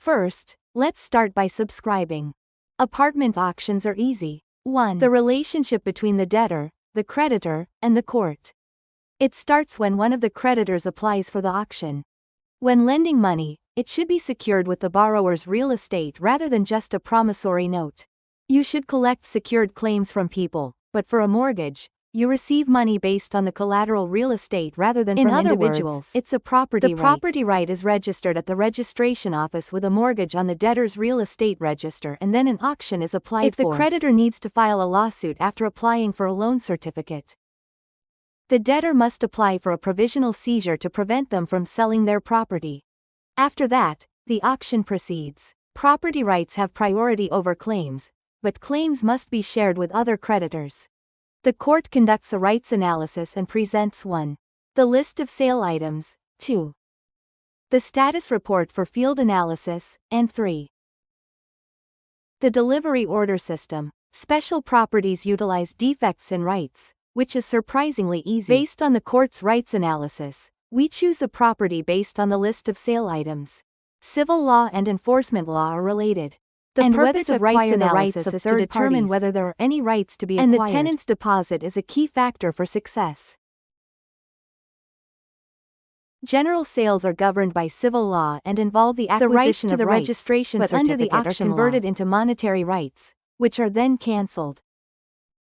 First, let's start by subscribing. Apartment auctions are easy. 1. The relationship between the debtor, the creditor, and the court. It starts when one of the creditors applies for the auction. When lending money, it should be secured with the borrower's real estate rather than just a promissory note. You should collect secured claims from people, but for a mortgage, you receive money based on the collateral real estate rather than from individuals. Words, it's a property right. The property right is registered at the registration office with a mortgage on the debtor's real estate register, and then an auction is applied for. If the creditor needs to file a lawsuit after applying for a loan certificate, the debtor must apply for a provisional seizure to prevent them from selling their property. After that, the auction proceeds. Property rights have priority over claims, but claims must be shared with other creditors. The court conducts a rights analysis and presents 1. The list of sale items, 2. The status report for field analysis, and 3. The delivery order system. Special properties utilize defects in rights, which is surprisingly easy. Based on the court's rights analysis, we choose the property based on the list of sale items. Civil law and enforcement law are related. The purpose of rights analysis is to determine whether there are any rights to be acquired. And the tenant's deposit is a key factor for success. General sales are governed by civil law and involve the acquisition of the registration certificate, but under the auction are converted into monetary rights, which are then cancelled.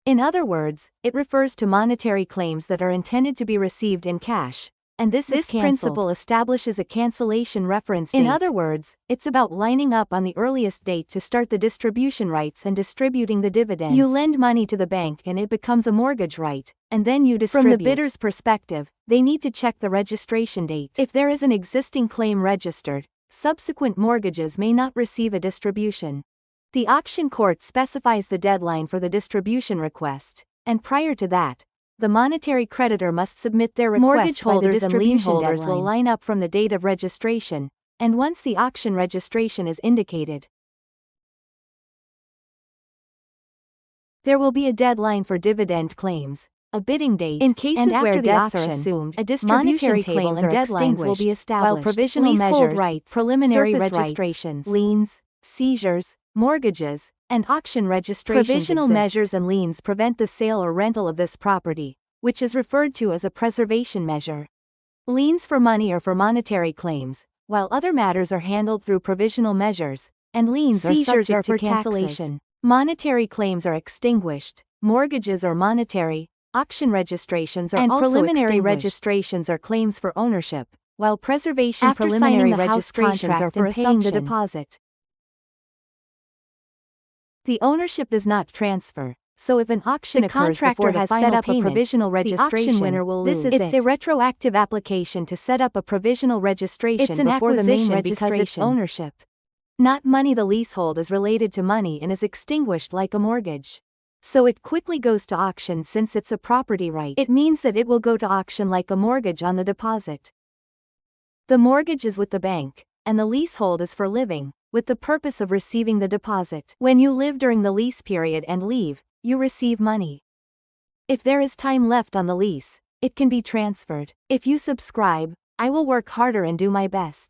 In other words, it refers to monetary claims that are intended to be received in cash, and this principle establishes a cancellation reference date. In other words, it's about lining up on the earliest date to start the distribution rights and distributing the dividends. You lend money to the bank and it becomes a mortgage right, and then you distribute. From the bidder's perspective, they need to check the registration date. If there is an existing claim registered, subsequent mortgages may not receive a distribution. The auction court specifies the deadline for the distribution request, and prior to that, the monetary creditor must submit their request. Mortgage holders and lien holders will line up from the date of registration, and once the auction registration is indicated, there will be a deadline for dividend claims, a bidding date, in cases where debts are assumed, a distribution table and deadlines will be established, while provisional measures, rights, preliminary registrations, liens, seizures, mortgages, and auction registrations Provisional measures and liens prevent the sale or rental of this property, which is referred to as a preservation measure. Liens for money are for monetary claims, while other matters are handled through provisional measures, and liens seizures are for cancellation. Monetary claims are extinguished, mortgages are monetary, auction registrations are also preliminary registrations are claims for ownership, while preservation preliminary registrations are for paying the deposit. The ownership does not transfer, so if an auction occurs before the final payment, the contractor has set up a provisional registration, the auction winner will lose. It's a retroactive application to set up a provisional registration before the main registration because it's ownership. Not money. The leasehold is related to money and is extinguished like a mortgage. So it quickly goes to auction since it's a property right. It means that it will go to auction like a mortgage on the deposit. The mortgage is with the bank, and the leasehold is for living, with the purpose of receiving the deposit. When you live during the lease period and leave, you receive money. If there is time left on the lease, it can be transferred. If you subscribe, I will work harder and do my best.